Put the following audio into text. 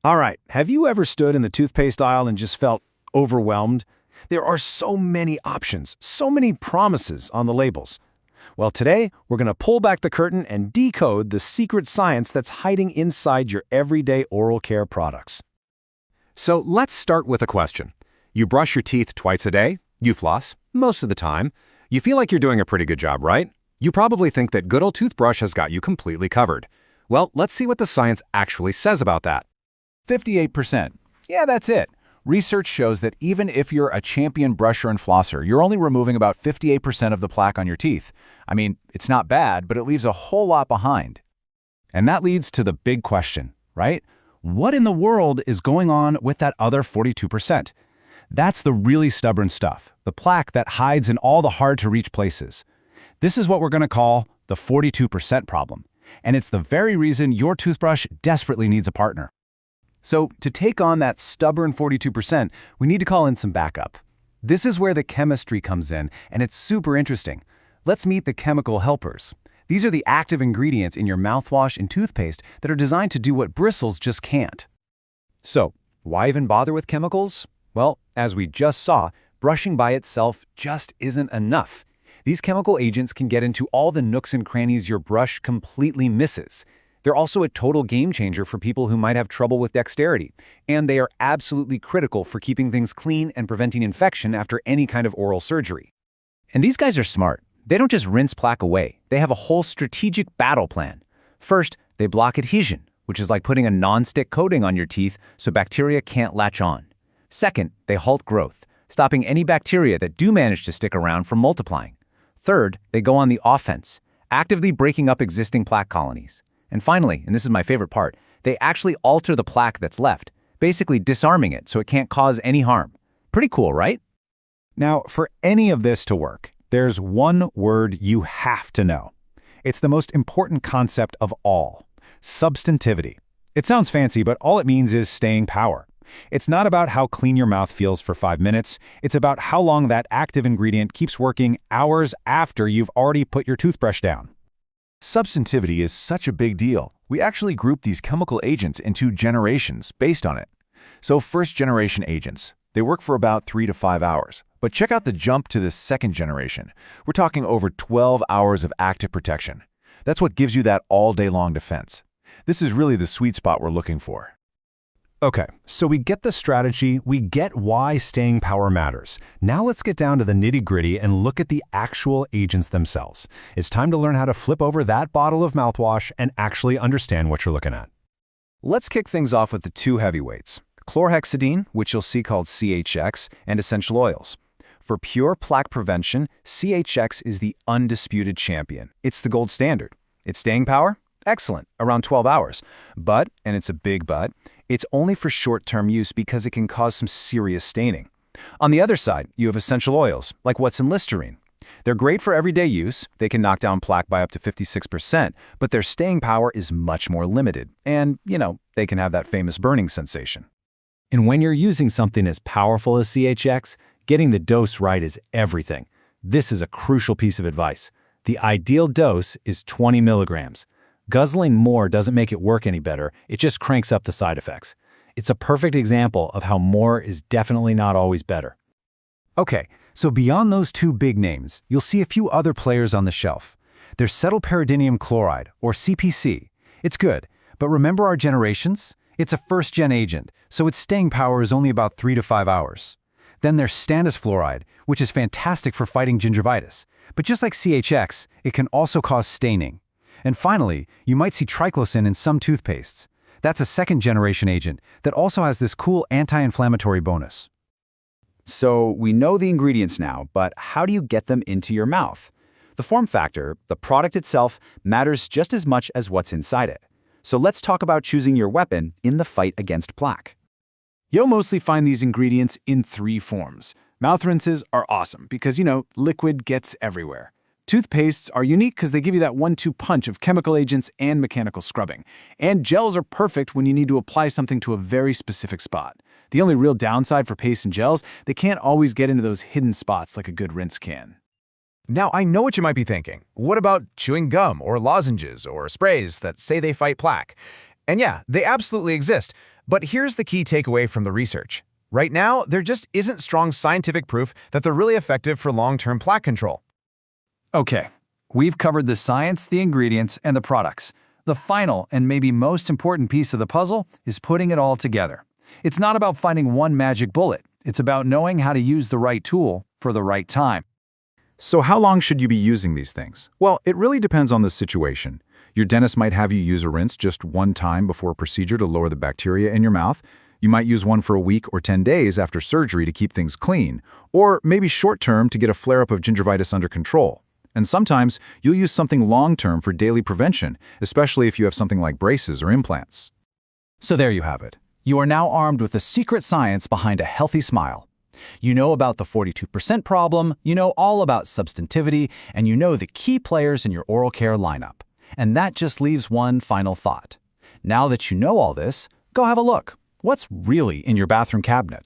All right, have you ever stood in the toothpaste aisle and just felt overwhelmed? There are so many options, so many promises on the labels. Well, today, we're going to pull back the curtain and decode the secret science that's hiding inside your everyday oral care products. So let's start with a question. You brush your teeth twice a day, you floss, most of the time. You feel like you're doing a pretty good job, right? You probably think that good old toothbrush has got you completely covered. Well, let's see what the science actually says about that. 58%. Yeah, that's it. Research shows that even if you're a champion brusher and flosser, you're only removing about 58% of the plaque on your teeth. I mean, it's not bad, but it leaves a whole lot behind. And that leads to the big question, right? What in the world is going on with that other 42%? That's the really stubborn stuff, the plaque that hides in all the hard-to-reach places. This is what we're going to call the 42% problem. And it's the very reason your toothbrush desperately needs a partner. So to take on that stubborn 42%, we need to call in some backup. This is where the chemistry comes in, and it's super interesting. Let's meet the chemical helpers. These are the active ingredients in your mouthwash and toothpaste that are designed to do what bristles just can't. So, why even bother with chemicals? Well, as we just saw, brushing by itself just isn't enough. These chemical agents can get into all the nooks and crannies your brush completely misses. They're also a total game changer for people who might have trouble with dexterity, and they are absolutely critical for keeping things clean and preventing infection after any kind of oral surgery. And these guys are smart. They don't just rinse plaque away. They have a whole strategic battle plan. First, they block adhesion, which is like putting a non-stick coating on your teeth so bacteria can't latch on. Second, they halt growth, stopping any bacteria that do manage to stick around from multiplying. Third, they go on the offense, actively breaking up existing plaque colonies. And finally, and this is my favorite part, they actually alter the plaque that's left, basically disarming it so it can't cause any harm. Pretty cool, right? Now, for any of this to work, there's one word you have to know. It's the most important concept of all: substantivity. It sounds fancy, but all it means is staying power. It's not about how clean your mouth feels for 5 minutes. It's about how long that active ingredient keeps working hours after you've already put your toothbrush down. Substantivity is such a big deal. We actually group these chemical agents into generations based on it. So first-generation agents, they work for about 3 to 5 hours. But check out the jump to the second generation. We're talking over 12 hours of active protection. That's what gives you that all-day-long defense. This is really the sweet spot we're looking for. Okay, so we get the strategy, we get why staying power matters. Now let's get down to the nitty-gritty and look at the actual agents themselves. It's time to learn how to flip over that bottle of mouthwash and actually understand what you're looking at. Let's kick things off with the two heavyweights: chlorhexidine, which you'll see called CHX, and essential oils. For pure plaque prevention, CHX is the undisputed champion. It's the gold standard. Its staying power? Excellent, around 12 hours. But, and it's a big but, it's only for short-term use because it can cause some serious staining. On the other side, you have essential oils, like what's in Listerine. They're great for everyday use. They can knock down plaque by up to 56%, but their staying power is much more limited. And, they can have that famous burning sensation. And when you're using something as powerful as CHX, getting the dose right is everything. This is a crucial piece of advice. The ideal dose is 20 milligrams. Guzzling more doesn't make it work any better, it just cranks up the side effects. It's a perfect example of how more is definitely not always better. Okay, so beyond those two big names, you'll see a few other players on the shelf. There's cetylpyridinium chloride, or CPC. It's good, but remember our generations? It's a first-gen agent, so its staying power is only about 3 to 5 hours. Then there's stannous fluoride, which is fantastic for fighting gingivitis. But just like CHX, it can also cause staining. And finally, you might see triclosan in some toothpastes. That's a second-generation agent that also has this cool anti-inflammatory bonus. So we know the ingredients now, but how do you get them into your mouth? The form factor, the product itself, matters just as much as what's inside it. So let's talk about choosing your weapon in the fight against plaque. You'll mostly find these ingredients in 3 forms. Mouth rinses are awesome because, liquid gets everywhere. Toothpastes are unique because they give you that 1-2 punch of chemical agents and mechanical scrubbing. And gels are perfect when you need to apply something to a very specific spot. The only real downside for pastes and gels, they can't always get into those hidden spots like a good rinse can. Now, I know what you might be thinking. What about chewing gum or lozenges or sprays that say they fight plaque? And yeah, they absolutely exist. But here's the key takeaway from the research. Right now, there just isn't strong scientific proof that they're really effective for long-term plaque control. Okay, we've covered the science, the ingredients, and the products. The final and maybe most important piece of the puzzle is putting it all together. It's not about finding one magic bullet. It's about knowing how to use the right tool for the right time. So how long should you be using these things? Well, it really depends on the situation. Your dentist might have you use a rinse just one time before a procedure to lower the bacteria in your mouth. You might use one for a week or 10 days after surgery to keep things clean, or maybe short-term to get a flare-up of gingivitis under control. And sometimes you'll use something long-term for daily prevention, especially if you have something like braces or implants. So there you have it. You are now armed with the secret science behind a healthy smile. You know about the 42% problem, you know all about substantivity, and you know the key players in your oral care lineup. And that just leaves one final thought. Now that you know all this, go have a look. What's really in your bathroom cabinet?